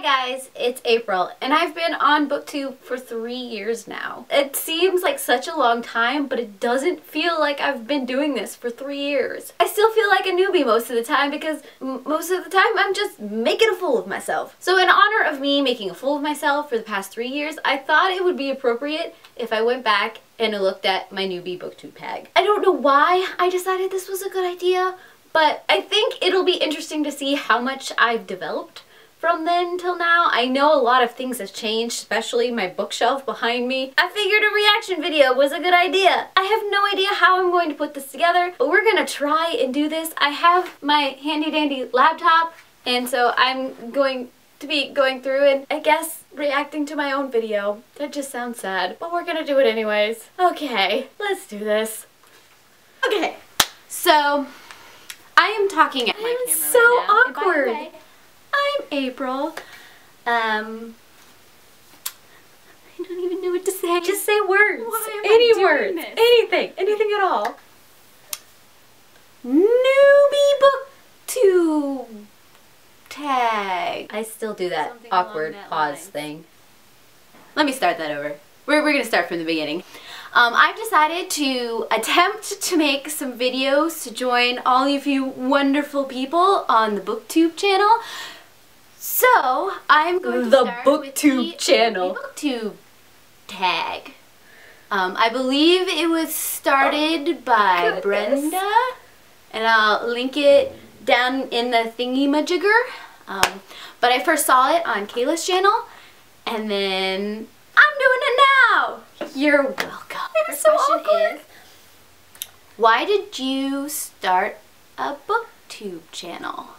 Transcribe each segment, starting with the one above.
guys, it's April, and I've been on Booktube for 3 years now. It seems like such a long time, but it doesn't feel like I've been doing this for 3 years. I still feel like a newbie most of the time because most of the time I'm just making a fool of myself. So in honor of me making a fool of myself for the past 3 years, I thought it would be appropriate if I went back and looked at my newbie Booktube tag. I don't know why I decided this was a good idea, but I think it'll be interesting to see how much I've developed from then till now. I know a lot of things have changed, especially my bookshelf behind me. I figured a reaction video was a good idea. I have no idea how I'm going to put this together, but we're gonna try and do this. I have my handy dandy laptop, and so I'm going to be going through and I guess reacting to my own video. That just sounds sad, but we're gonna do it anyways. Okay, let's do this. Okay, so I am talking at my camera so right now. awkward. And by the way, I'm April. I don't even know what to say. Just say words. Why am Any I doing words. this? Anything at all. Newbie Booktube tag. I still do that Something along awkward that pause lines. thing. Let me start that over. We're gonna start from the beginning. I've decided to attempt to make some videos to join all of you wonderful people on the Booktube channel. So I'm going to start with the channel. Booktube tag. I believe it was started by Brenda, and I'll link it down in the thingy-majigger. But I first saw it on Kayla's channel, and then I'm doing it now. You're welcome. First question is, why did you start a Booktube channel?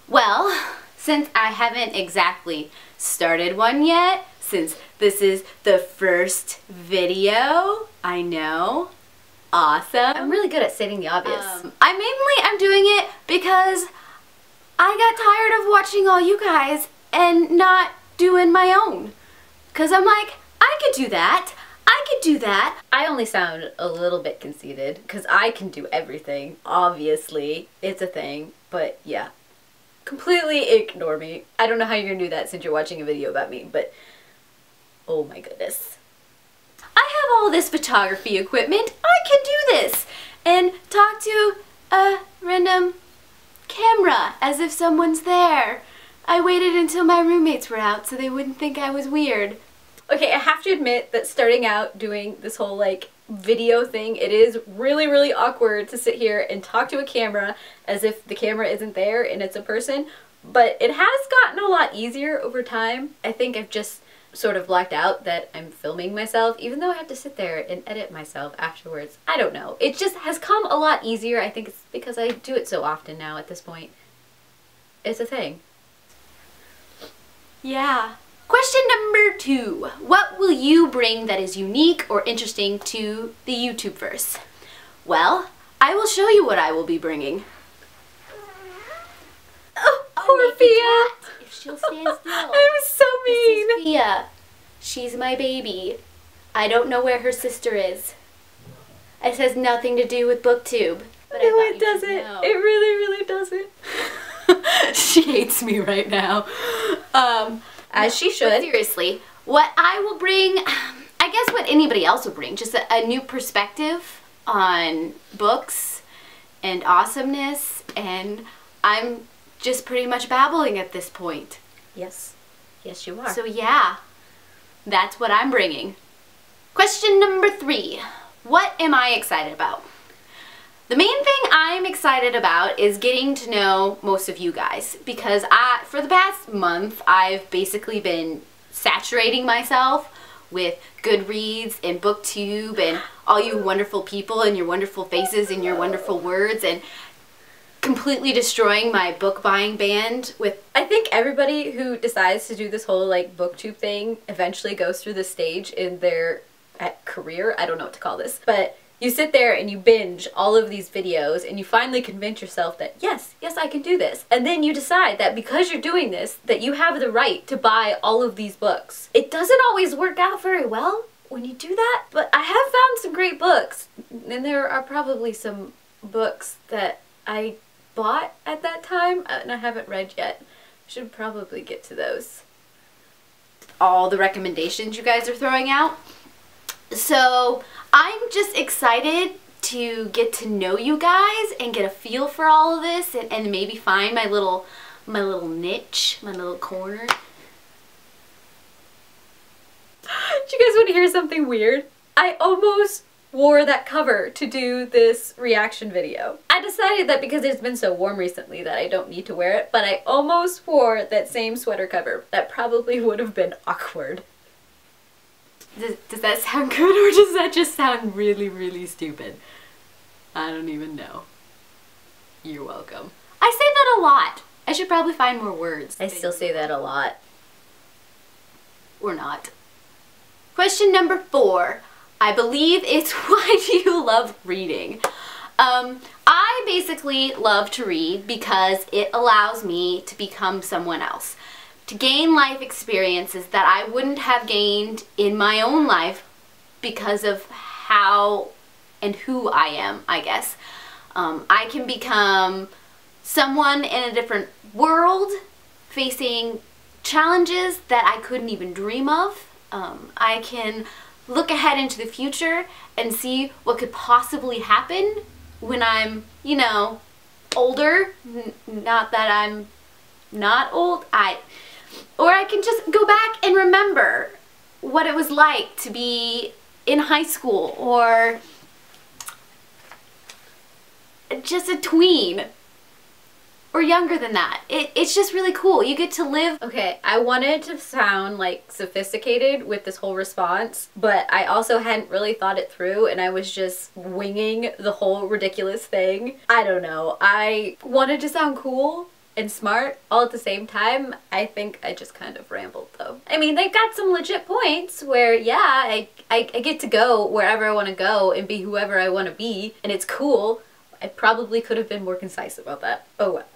Well, since I haven't exactly started one yet, since this is the first video, I know, awesome. I'm really good at stating the obvious. I'm doing it because I got tired of watching all you guys and not doing my own. Because I'm like, I could do that. I could do that. I only sound a little bit conceited because I can do everything. Obviously, it's a thing, but yeah. Completely ignore me. I don't know how you're gonna do that since you're watching a video about me, but oh my goodness. I have all this photography equipment. I can do this and talk to a random camera as if someone's there. I waited until my roommates were out so they wouldn't think I was weird. Okay, I have to admit that starting out doing this whole like video thing, it is really awkward to sit here and talk to a camera as if the camera isn't there and it's a person, but it has gotten a lot easier over time. I think I've just sort of blacked out that I'm filming myself, even though I have to sit there and edit myself afterwards. I don't know. It just has come a lot easier. I think it's because I do it so often now at this point. It's a thing. Yeah. Question number 2. What will you bring that is unique or interesting to the YouTubeverse? Well, I will show you what I will be bringing. Oh, poor Fia. If she'll stand still. I'm so mean. This is Fia. She's my baby. I don't know where her sister is. It has nothing to do with Booktube. But No, it doesn't. It really doesn't. She hates me right now. As she should. But seriously, what I will bring, I guess what anybody else will bring, just a new perspective on books and awesomeness, and I'm just pretty much babbling at this point. Yes. Yes, you are. So yeah, that's what I'm bringing. Question number 3. What am I excited about? The main thing I'm excited about is getting to know most of you guys, because for the past month, I've basically been saturating myself with Goodreads and Booktube and all you wonderful people and your wonderful faces and your wonderful words, and completely destroying my book buying band with... I think everybody who decides to do this whole like Booktube thing eventually goes through this stage in their career. I don't know what to call this, but you sit there and you binge all of these videos and you finally convince yourself that yes, I can do this. And then you decide that because you're doing this, that you have the right to buy all of these books. It doesn't always work out very well when you do that, but I have found some great books. And there are probably some books that I bought at that time and I haven't read yet. Should probably get to those. All the recommendations you guys are throwing out. So I'm just excited to get to know you guys and get a feel for all of this, and maybe find my little niche, my little corner. Do you guys want to hear something weird? I almost wore that cover to do this reaction video. I decided that because it's been so warm recently that I don't need to wear it, but I almost wore that same sweater cover. That probably would have been awkward. Does that sound good, or does that just sound really, really stupid? I don't even know. You're welcome. I say that a lot. I should probably find more words. I still say that a lot. Or not. Question number 4. I believe it's why do you love reading? I basically love to read because it allows me to become someone else, to gain life experiences that I wouldn't have gained in my own life because of how and who I am, I guess. I can become someone in a different world, facing challenges that I couldn't even dream of. I can look ahead into the future and see what could possibly happen when I'm, you know, older. Not that I'm not old. Or I can just go back and remember what it was like to be in high school, or just a tween, or younger than that. It's just really cool. You get to live. Okay, I wanted to sound like sophisticated with this whole response, but I also hadn't really thought it through, and I was just winging the whole ridiculous thing. I don't know. I wanted to sound cool and smart all at the same time. I think I just kind of rambled though. I mean, they got some legit points where, yeah, I get to go wherever I want to go and be whoever I want to be, and it's cool. I probably could have been more concise about that. Oh well.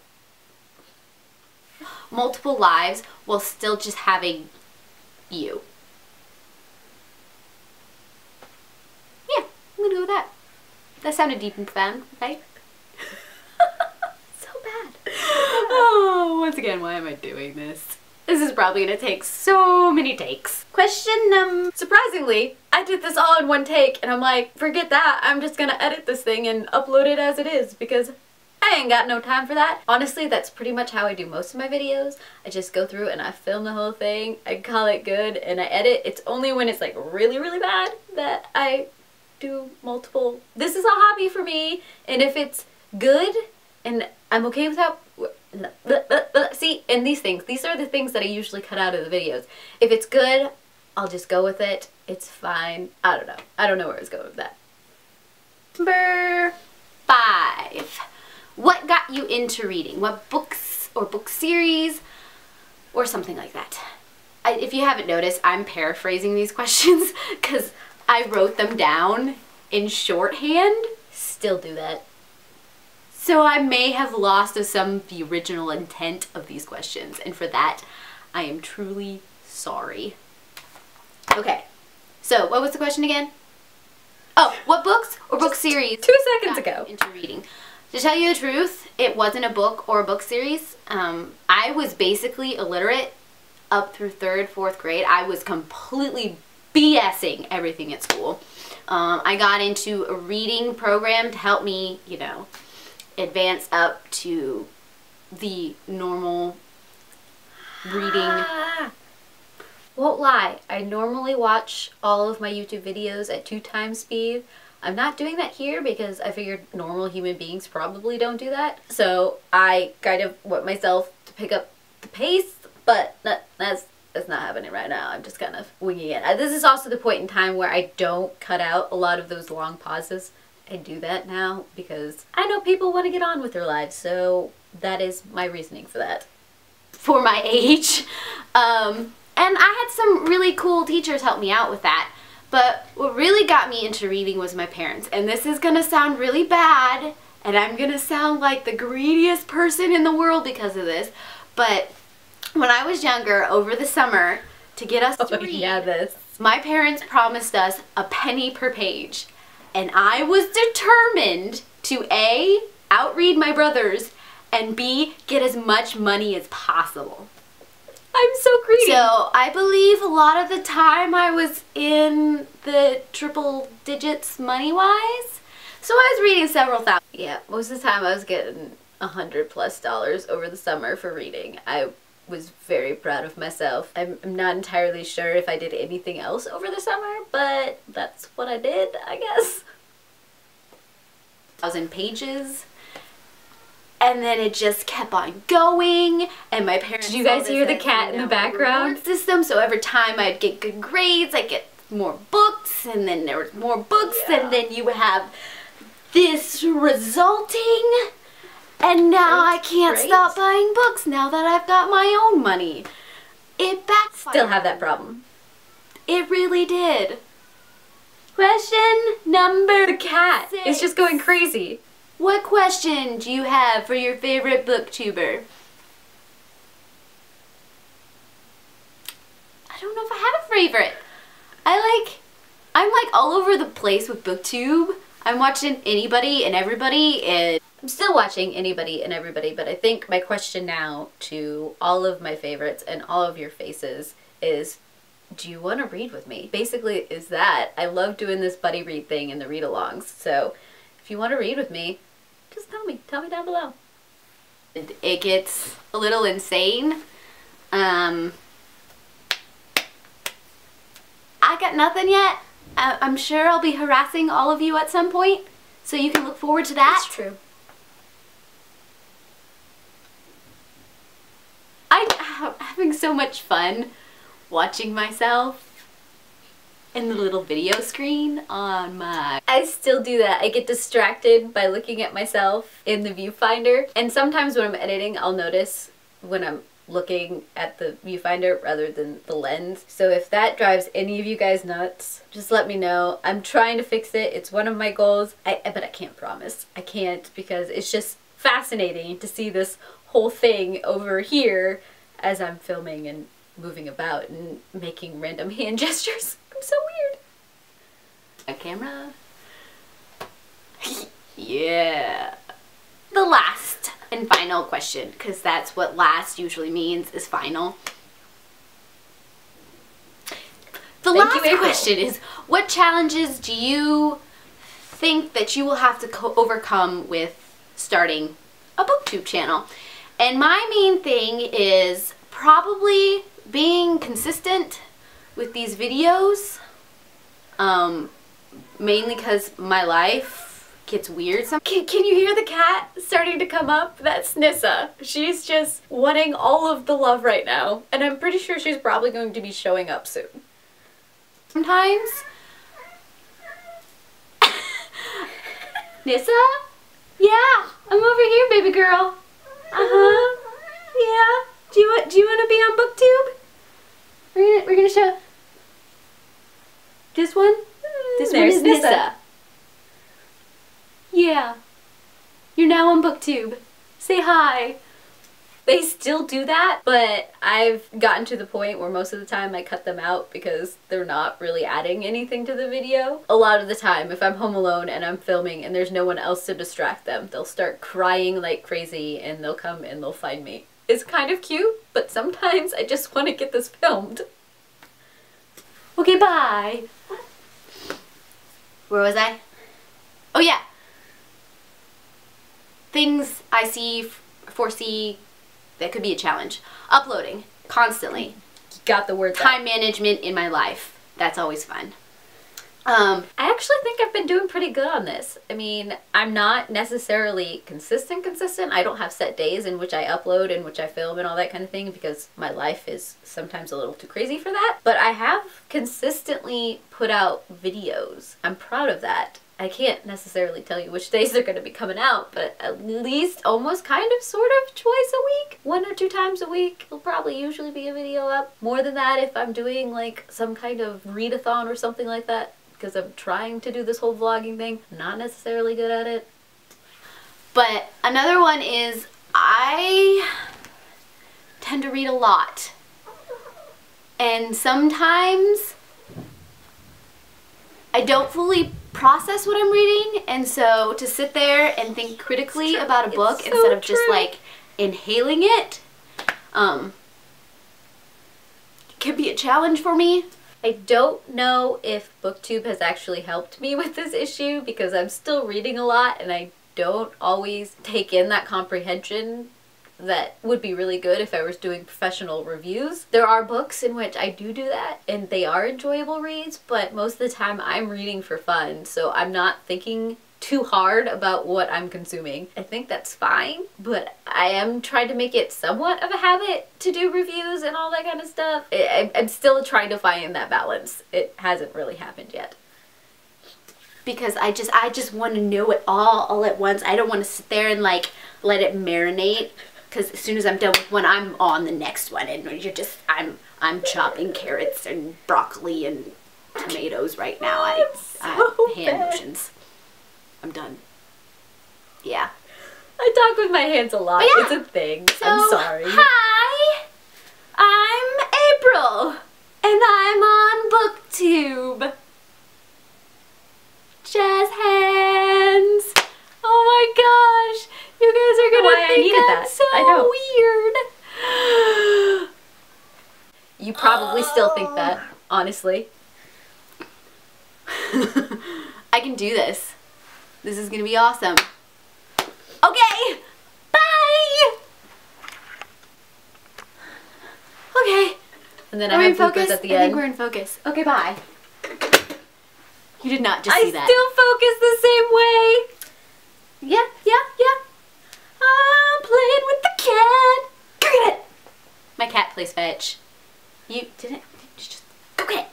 Multiple lives while still just having you. Yeah, I'm gonna go with that. That sounded deep and profound, right? So bad. Oh, once again, why am I doing this? This is probably gonna take so many takes. Question surprisingly, I did this all in one take, and I'm like, forget that, I'm just gonna edit this thing and upload it as it is, because I ain't got no time for that. Honestly, that's pretty much how I do most of my videos. I just go through and I film the whole thing, I call it good, and I edit. It's only when it's like really, really bad that I do multiple. This is a hobby for me, and if it's good and I'm okay with how, see, and these are the things that I usually cut out of the videos. If it's good, I'll just go with it. It's fine. I don't know. I don't know where I was going with that. Number 5. What got you into reading? What books or book series or something like that? If you haven't noticed, I'm paraphrasing these questions because I wrote them down in shorthand. Still do that. So I may have lost some of the original intent of these questions, and for that, I am truly sorry. Okay, so what was the question again? Oh, what books or book series 2 seconds ago into reading? To tell you the truth, it wasn't a book or a book series. I was basically illiterate up through 3rd, 4th grade. I was completely BSing everything at school. I got into a reading program to help me, you know, advance up to the normal reading. Won't lie, I normally watch all of my YouTube videos at 2 times speed. I'm not doing that here because I figured normal human beings probably don't do that. So I kind of want myself to pick up the pace, but that's not happening right now. I'm just kind of winging it. This is also the point in time where I don't cut out a lot of those long pauses. I do that now because I know people want to get on with their lives, so that is my reasoning for that. For my age. And I had some really cool teachers help me out with that. But what really got me into reading was my parents. And this is gonna sound really bad, and I'm gonna sound like the greediest person in the world because of this. But when I was younger, over the summer, to get us to read, my parents promised us a penny per page. And I was determined to A, outread my brothers, and B, get as much money as possible. I'm so greedy. So I believe a lot of the time I was in the triple digits money-wise. So I was reading several thousand. Yeah, most of the time I was getting $100+ over the summer for reading. I was very proud of myself. I'm not entirely sure if I did anything else over the summer, but that's what I did, I guess. 1,000 pages. And then it just kept on going, and my parents. Did you guys hear the cat in the background? System. So every time I'd get good grades, I'd get more books, and then there was more books, and then you would have this resulting, and now I can't stop buying books now that I've got my own money. It backfired. Still have that problem. It really did. Question number The cat 6. is just going crazy. What question do you have for your favorite booktuber? I don't know if I have a favorite. I'm like all over the place with Booktube. I'm watching anybody and everybody, and I'm still watching anybody and everybody, but I think my question now to all of my favorites and all of your faces is, do you want to read with me? Basically is that. I love doing this buddy read thing and the read-alongs, so if you want to read with me, just tell me down below. It gets a little insane. I got nothing yet. I'm sure I'll be harassing all of you at some point, so you can look forward to that. That's true. I'm having so much fun watching myself in the little video screen on my... I still do that. I get distracted by looking at myself in the viewfinder, and sometimes when I'm editing I'll notice when I'm looking at the viewfinder rather than the lens. So if that drives any of you guys nuts, just let me know. I'm trying to fix it. It's one of my goals. But I can't promise. I can't, because it's just fascinating to see this whole thing over here as I'm filming and moving about and making random hand gestures. I'm so weird. A camera. Yeah. The last and final question, because that's what last usually means, is final. The last question is, what challenges do you think that you will have to overcome with starting a Booktube channel? And my main thing is probably being consistent with these videos, mainly because my life gets weird. Can you hear the cat starting to come up? That's Nissa. She's just wanting all of the love right now, and I'm pretty sure she's probably going to be showing up soon. Sometimes. Nissa? Yeah, I'm over here, baby girl. Yeah. Do you want to be on Booktube? We're gonna show this one. This one is Nissa. Yeah. You're now on Booktube. Say hi. They still do that, but I've gotten to the point where most of the time I cut them out because they're not really adding anything to the video. A lot of the time, if I'm home alone and I'm filming and there's no one else to distract them, they'll start crying like crazy and they'll come and they'll find me. It's kind of cute, but sometimes I just want to get this filmed. Okay, bye. Where was I? Oh yeah. Things I foresee that could be a challenge. Uploading constantly. You got the word. Time management in my life. That's always fun. I actually think I've been doing pretty good on this. I mean, I'm not necessarily consistent. I don't have set days in which I upload and which I film and all that kind of thing because my life is sometimes a little too crazy for that. But I have consistently put out videos. I'm proud of that. I can't necessarily tell you which days they're going to be coming out, but at least almost kind of sort of twice a week. 1 or 2 times a week will probably usually be a video up. More than that if I'm doing like some kind of readathon or something like that, because I'm trying to do this whole vlogging thing. I'm not necessarily good at it. But another one is I tend to read a lot. And sometimes I don't fully process what I'm reading, and so to sit there and think critically about a book instead of just like inhaling it can be a challenge for me. I don't know if Booktube has actually helped me with this issue because I'm still reading a lot and I don't always take in that comprehension that would be really good if I was doing professional reviews. There are books in which I do that and they are enjoyable reads, but most of the time I'm reading for fun, so I'm not thinking too hard about what I'm consuming. I think that's fine, but I am trying to make it somewhat of a habit to do reviews and all that kind of stuff. I'm still trying to find that balance. It hasn't really happened yet. Because I just want to know it all at once. I don't want to sit there and like let it marinate, because as soon as I'm done with one, I'm on the next one, and you're just I'm chopping carrots and broccoli and tomatoes right now. I hand motions. I'm done. Yeah. I talk with my hands a lot. Yeah. It's a thing. So, I'm sorry. Hi, I'm April, and I'm on Booktube. Jazz hands. Oh my gosh, you guys are gonna think I'm so weird. You probably still think that, honestly. I can do this. This is gonna be awesome. Okay, bye! Okay. And then I have bloopers at the end. I think we're in focus. Okay, bye. You did not just see that. I still focus the same way. Yeah. I'm playing with the cat. Go get it. My cat plays fetch. You didn't. Just go get it.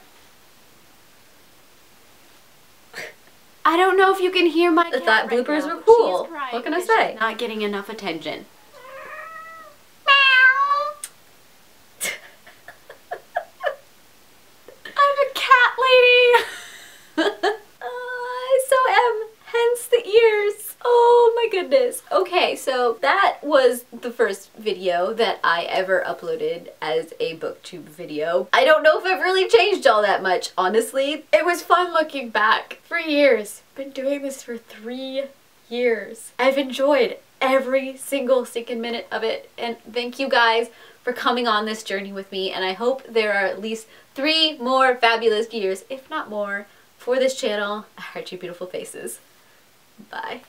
I don't know if you can hear my cat. I thought bloopers were cool. What can I say? She's not getting enough attention. I'm a cat lady. I so am. Hence the ears. Oh my goodness. Okay, so that was the first video that I ever uploaded as a Booktube video. I don't know if I've really changed all that much, honestly. It was fun looking back. For years. Been doing this for 3 years. I've enjoyed every single stinking minute of it, and thank you guys for coming on this journey with me, and I hope there are at least 3 more fabulous years, if not more, for this channel. I heart your beautiful faces. Bye.